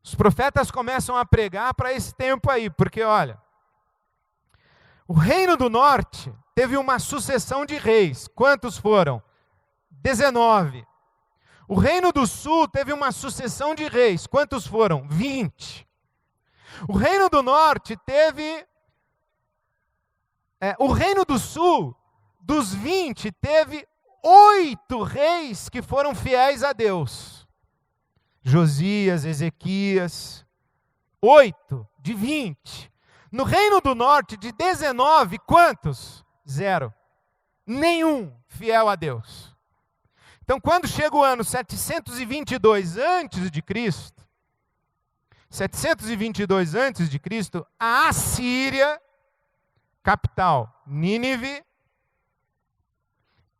Os profetas começam a pregar para esse tempo aí, porque olha, o reino do norte teve uma sucessão de reis. Quantos foram? 19. O reino do sul teve uma sucessão de reis. Quantos foram? 20. O reino do norte teve... o reino do sul, dos 20, teve 8 reis que foram fiéis a Deus. Josias, Ezequias, 8 de 20. No reino do norte, de 19, quantos? 0. Nenhum fiel a Deus. Então, quando chega o ano 722 a.C., 722 a.C., a Assíria, capital Nínive,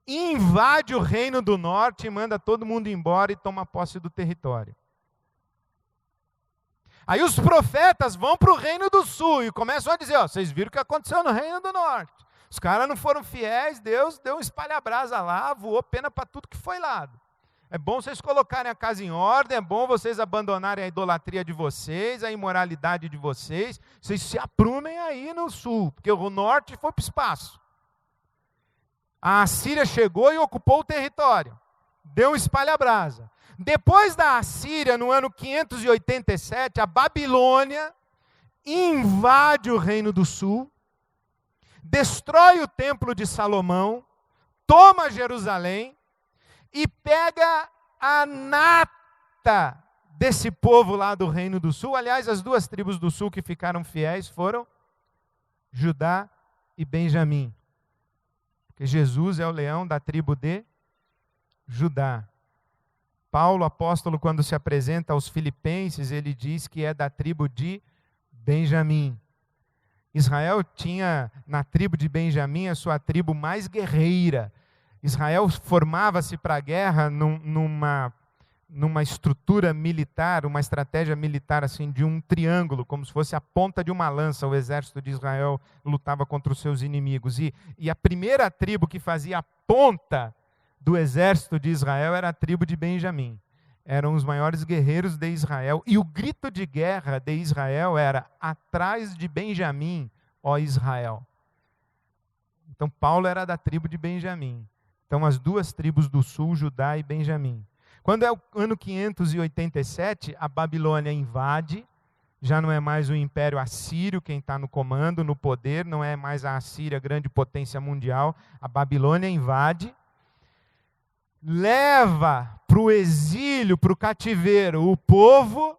invade o reino do norte e manda todo mundo embora e toma posse do território. Aí os profetas vão para o reino do sul e começam a dizer, vocês viram o que aconteceu no reino do norte. Os caras não foram fiéis, Deus deu um espalha-brasa lá, voou pena para tudo que foi lado. É bom vocês colocarem a casa em ordem, é bom vocês abandonarem a idolatria de vocês, a imoralidade de vocês, vocês se aprumem aí no sul, porque o norte foi para o espaço. A Assíria chegou e ocupou o território, deu um espalha-brasa. Depois da Assíria, no ano 587, a Babilônia invade o reino do sul, destrói o templo de Salomão, toma Jerusalém e pega a nata desse povo lá do reino do sul. Aliás, as 2 tribos do sul que ficaram fiéis foram Judá e Benjamim. Porque Jesus é o leão da tribo de Judá. Paulo, apóstolo, quando se apresenta aos filipenses, ele diz que é da tribo de Benjamim. Israel tinha na tribo de Benjamim a sua tribo mais guerreira. Israel formava-se para a guerra numa numa estrutura militar, uma estratégia militar assim de um triângulo, como se fosse a ponta de uma lança. O exército de Israel lutava contra os seus inimigos. E a primeira tribo que fazia a ponta do exército de Israel era a tribo de Benjamim. Eram os maiores guerreiros de Israel. E o grito de guerra de Israel era: atrás de Benjamim, ó Israel. Então Paulo era da tribo de Benjamim. Então as duas tribos do sul, Judá e Benjamim. Quando é o ano 587, a Babilônia invade. Já não é mais o Império Assírio quem está no comando, no poder. Não é mais a Assíria, grande potência mundial. A Babilônia invade. Leva para o exílio, para o cativeiro, o povo.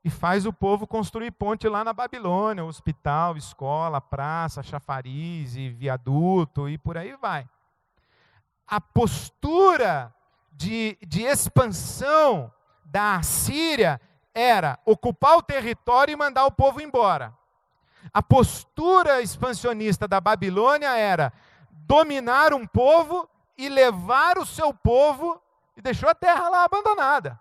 E faz o povo construir ponte lá na Babilônia. Hospital, escola, praça, chafariz, e viaduto e por aí vai. A postura de expansão da Assíria era ocupar o território e mandar o povo embora. A postura expansionista da Babilônia era dominar um povo e levar o seu povo, e deixou a terra lá abandonada.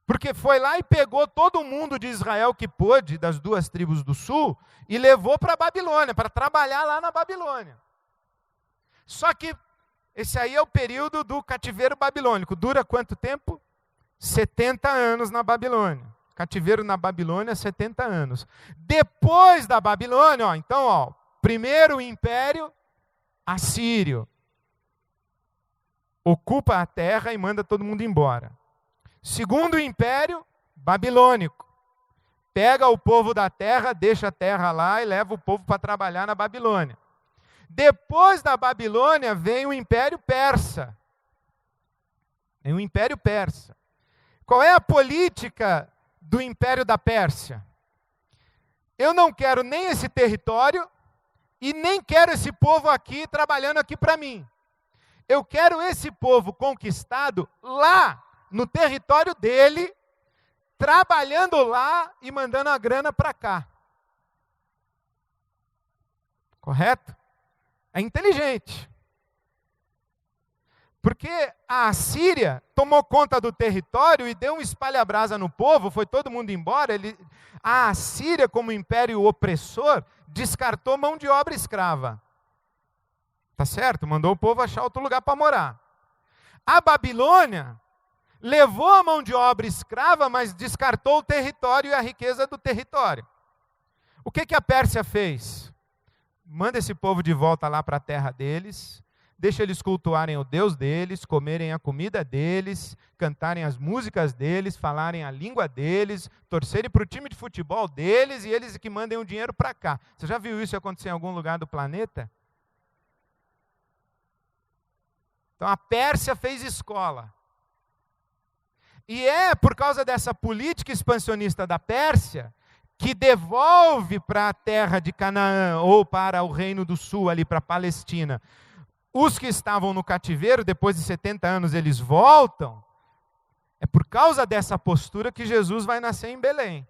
Porque foi lá e pegou todo mundo de Israel que pôde, das duas tribos do sul, e levou para a Babilônia, para trabalhar lá na Babilônia. Só que esse aí é o período do cativeiro babilônico. Dura quanto tempo? 70 anos na Babilônia. Cativeiro na Babilônia, 70 anos. Depois da Babilônia, então, primeiro império assírio. Ocupa a terra e manda todo mundo embora. Segundo império babilônico. Pega o povo da terra, deixa a terra lá e leva o povo para trabalhar na Babilônia. Depois da Babilônia vem o Império Persa. Vem o Império Persa. Qual é a política do Império da Pérsia? Eu não quero nem esse território e nem quero esse povo aqui trabalhando aqui para mim. Eu quero esse povo conquistado lá no território dele, trabalhando lá e mandando a grana para cá. Correto? É inteligente. Porque a Assíria tomou conta do território e deu um espalha-brasa no povo, foi todo mundo embora. A Assíria, como império opressor, descartou mão de obra escrava. Tá certo? Mandou o povo achar outro lugar para morar. A Babilônia levou a mão de obra escrava, mas descartou o território e a riqueza do território. O que a Pérsia fez? Manda esse povo de volta lá para a terra deles, deixa eles cultuarem o Deus deles, comerem a comida deles, cantarem as músicas deles, falarem a língua deles, torcerem para o time de futebol deles e eles que mandem o dinheiro para cá. Você já viu isso acontecer em algum lugar do planeta? Então a Pérsia fez escola. E é por causa dessa política expansionista da Pérsia que devolve para a terra de Canaã, ou para o Reino do Sul, ali para a Palestina, os que estavam no cativeiro, depois de 70 anos eles voltam. É por causa dessa postura que Jesus vai nascer em Belém.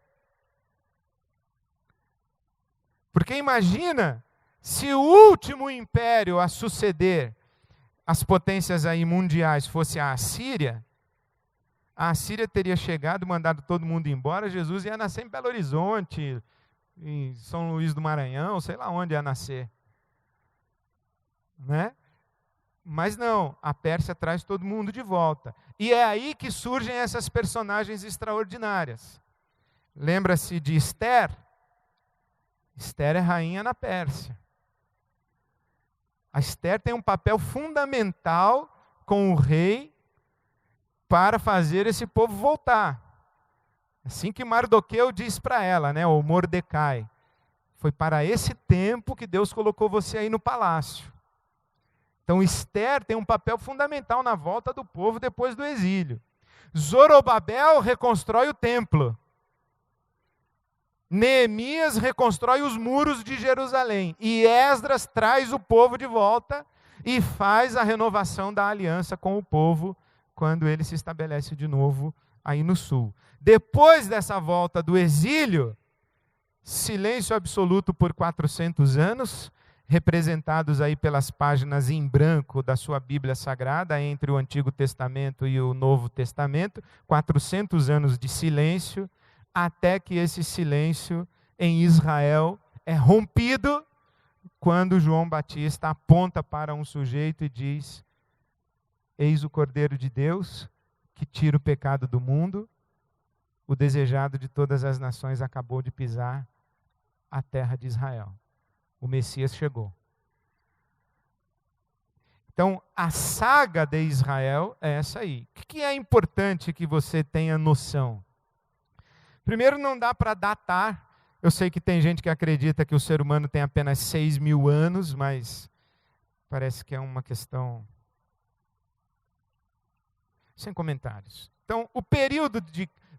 Porque imagina, se o último império a suceder as potências aí mundiais fosse a Assíria teria chegado, mandado todo mundo embora, Jesus ia nascer em Belo Horizonte, em São Luís do Maranhão, sei lá onde ia nascer. Né? Mas não, a Pérsia traz todo mundo de volta. E é aí que surgem essas personagens extraordinárias. Lembra-se de Esther? Esther é rainha na Pérsia. A Esther tem um papel fundamental com o rei para fazer esse povo voltar. Assim que Mardoqueu diz para ela, né, ou Mordecai, foi para esse tempo que Deus colocou você aí no palácio. Então Esther tem um papel fundamental na volta do povo depois do exílio. Zorobabel reconstrói o templo. Neemias reconstrói os muros de Jerusalém. E Esdras traz o povo de volta e faz a renovação da aliança com o povo quando ele se estabelece de novo aí no sul. Depois dessa volta do exílio, silêncio absoluto por 400 anos, representados aí pelas páginas em branco da sua Bíblia Sagrada, entre o Antigo Testamento e o Novo Testamento, 400 anos de silêncio, até que esse silêncio em Israel é rompido, quando João Batista aponta para um sujeito e diz: eis o Cordeiro de Deus, que tira o pecado do mundo, o desejado de todas as nações acabou de pisar a terra de Israel. O Messias chegou. Então, a saga de Israel é essa aí. O que é importante que você tenha noção? Primeiro, não dá para datar. Eu sei que tem gente que acredita que o ser humano tem apenas 6.000 anos, mas parece que é uma questão sem comentários. Então, o período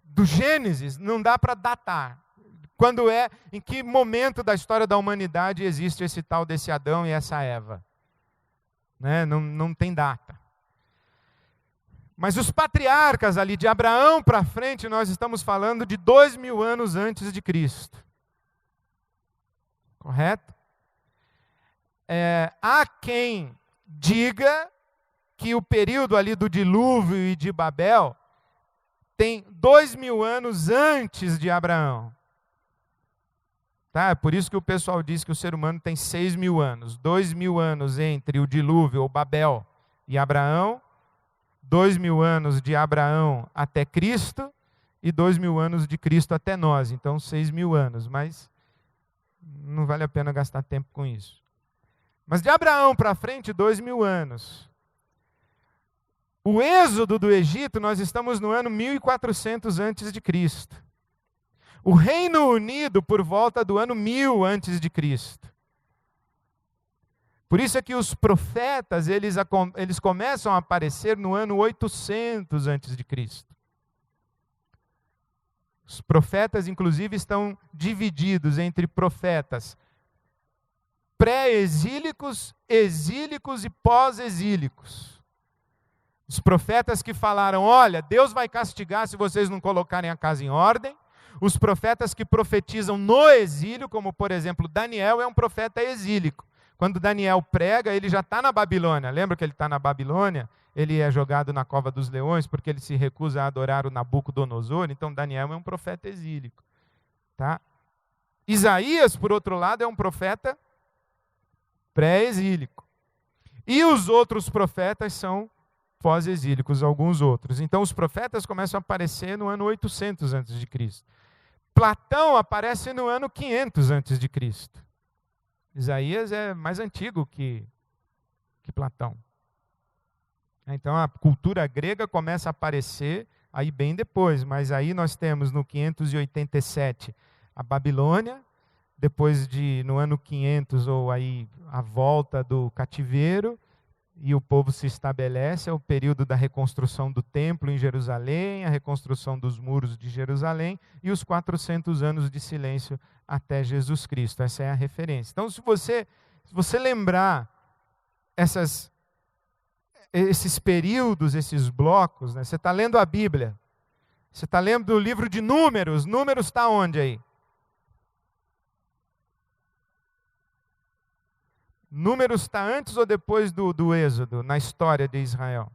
do Gênesis não dá para datar. Quando em que momento da história da humanidade existe esse tal desse Adão e essa Eva? Né? Não tem data. Mas os patriarcas ali, de Abraão para frente, nós estamos falando de 2.000 anos antes de Cristo. Correto? Há quem diga que o período ali do dilúvio e de Babel tem 2.000 anos antes de Abraão. Tá? É por isso que o pessoal diz que o ser humano tem 6.000 anos. 2.000 anos entre o dilúvio, ou Babel, e Abraão. 2.000 anos de Abraão até Cristo. E 2.000 anos de Cristo até nós. Então, 6.000 anos. Mas não vale a pena gastar tempo com isso. Mas de Abraão para frente, 2.000 anos. O êxodo do Egito, nós estamos no ano 1400 antes de Cristo. O Reino Unido por volta do ano 1000 antes de Cristo. Por isso é que os profetas, eles começam a aparecer no ano 800 antes de Cristo. Os profetas, inclusive, estão divididos entre profetas pré-exílicos, exílicos e pós-exílicos. Os profetas que falaram: olha, Deus vai castigar se vocês não colocarem a casa em ordem. Os profetas que profetizam no exílio, como por exemplo Daniel, é um profeta exílico. Quando Daniel prega, ele já está na Babilônia. Lembra que ele está na Babilônia? Ele é jogado na cova dos leões porque ele se recusa a adorar o Nabucodonosor. Então Daniel é um profeta exílico. Tá? Isaías, por outro lado, é um profeta pré-exílico. E os outros profetas são pós-exílicos, alguns outros. Então os profetas começam a aparecer no ano 800 a.C. Platão aparece no ano 500 a.C. Isaías é mais antigo que Platão. Então a cultura grega começa a aparecer aí bem depois, mas aí nós temos no 587 a Babilônia, depois no ano 500 ou aí a volta do cativeiro, e o povo se estabelece, é o período da reconstrução do templo em Jerusalém, a reconstrução dos muros de Jerusalém e os 400 anos de silêncio até Jesus Cristo. Essa é a referência. Então, se você lembrar esses períodos, esses blocos, né? Você está lendo a Bíblia, você está lendo o livro de Números. Números está onde aí? Números está antes ou depois do Êxodo, na história de Israel?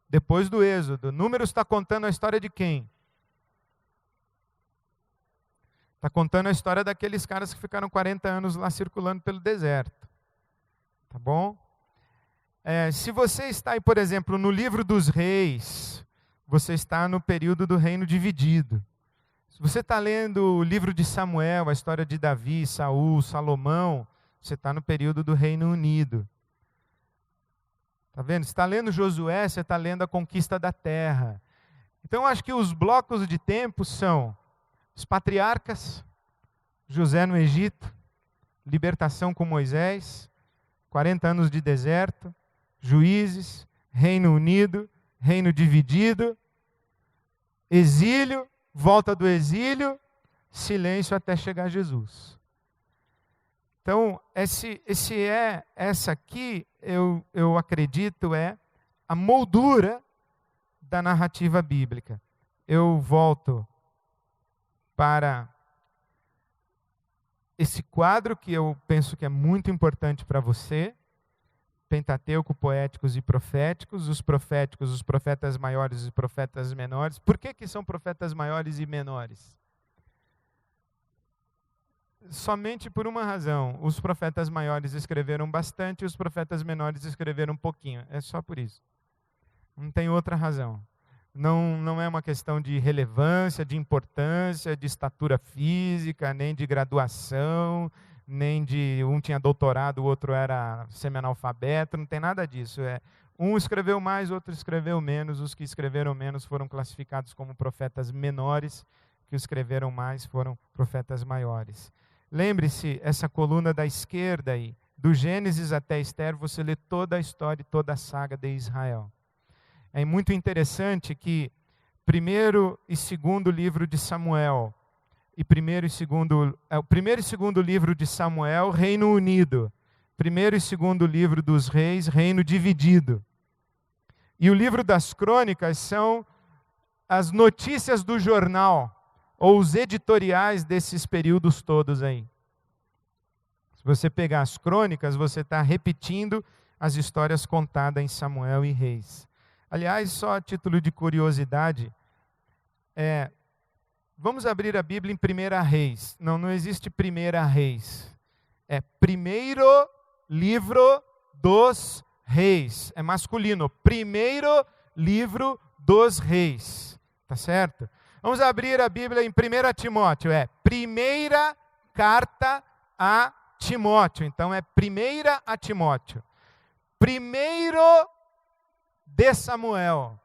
Depois do Êxodo. Números está contando a história de quem? Está contando a história daqueles caras que ficaram 40 anos lá circulando pelo deserto. Tá bom? Se você está aí, por exemplo, no livro dos reis, você está no período do reino dividido. Se você está lendo o livro de Samuel, a história de Davi, Saul, Salomão, você está no período do Reino Unido. Está vendo? Você está lendo Josué, você está lendo a conquista da terra. Então, eu acho que os blocos de tempo são os patriarcas, José no Egito, libertação com Moisés, 40 anos de deserto, Juízes, Reino Unido, Reino dividido, exílio, volta do exílio, silêncio até chegar Jesus. Então, essa aqui, eu acredito, é a moldura da narrativa bíblica. Eu volto para esse quadro que eu penso que é muito importante para você, Pentateuco, poéticos e proféticos, os proféticos, os profetas maiores e os profetas menores. Por que são profetas maiores e menores? Somente por uma razão. Os profetas maiores escreveram bastante e os profetas menores escreveram um pouquinho. É só por isso. Não tem outra razão. Não é uma questão de relevância, de importância, de estatura física, nem de graduação, nem de um tinha doutorado, o outro era semi-analfabeto, não tem nada disso. Um escreveu mais, outro escreveu menos. Os que escreveram menos foram classificados como profetas menores, que escreveram mais foram profetas maiores. Lembre-se, essa coluna da esquerda aí, do Gênesis até Esther, você lê toda a história e toda a saga de Israel. É muito interessante que primeiro e segundo livro de Samuel, o primeiro e segundo livro de Samuel, Reino Unido. Primeiro e segundo livro dos Reis, Reino Dividido. E o livro das Crônicas são as notícias do jornal, ou os editoriais desses períodos todos aí. Se você pegar as crônicas, você está repetindo as histórias contadas em Samuel e Reis. Aliás, só a título de curiosidade, vamos abrir a Bíblia em 1 Reis. Não existe 1 Reis. É primeiro livro dos reis. É masculino. Primeiro livro dos reis. Tá certo? Vamos abrir a Bíblia em 1 Timóteo. Primeira carta a Timóteo. Então é primeira a Timóteo. Primeiro de Samuel.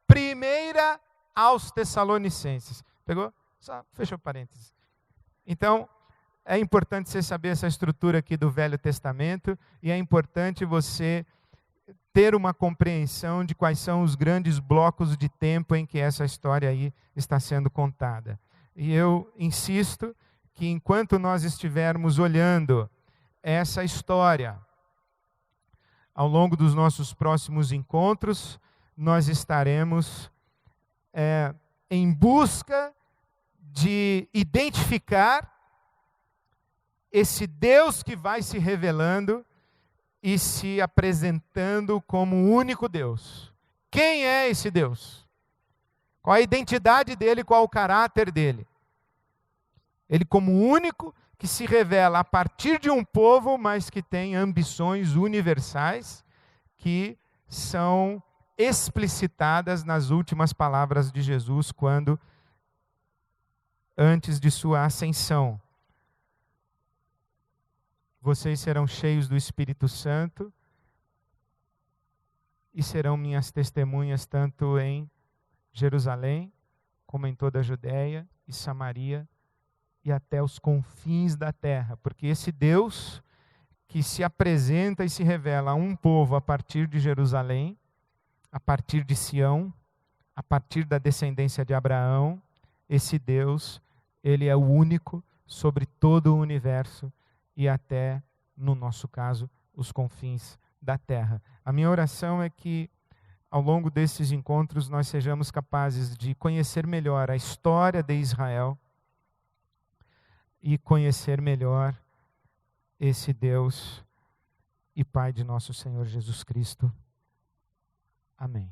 Primeira aos Tessalonicenses. Pegou? Só fechou parênteses. Então, é importante você saber essa estrutura aqui do Velho Testamento e é importante você ter uma compreensão de quais são os grandes blocos de tempo em que essa história aí está sendo contada. E eu insisto que enquanto nós estivermos olhando essa história, ao longo dos nossos próximos encontros, nós estaremos em busca de identificar esse Deus que vai se revelando e se apresentando como o único Deus. Quem é esse Deus? Qual a identidade dele, qual o caráter dele? Ele como o único que se revela a partir de um povo, mas que tem ambições universais, que são explicitadas nas últimas palavras de Jesus, antes de sua ascensão. Vocês serão cheios do Espírito Santo e serão minhas testemunhas tanto em Jerusalém, como em toda a Judéia e Samaria e até os confins da terra. Porque esse Deus que se apresenta e se revela a um povo a partir de Jerusalém, a partir de Sião, a partir da descendência de Abraão, esse Deus, ele é o único sobre todo o universo e até, no nosso caso, os confins da terra. A minha oração é que, ao longo desses encontros, nós sejamos capazes de conhecer melhor a história de Israel e conhecer melhor esse Deus e Pai de nosso Senhor Jesus Cristo. Amém.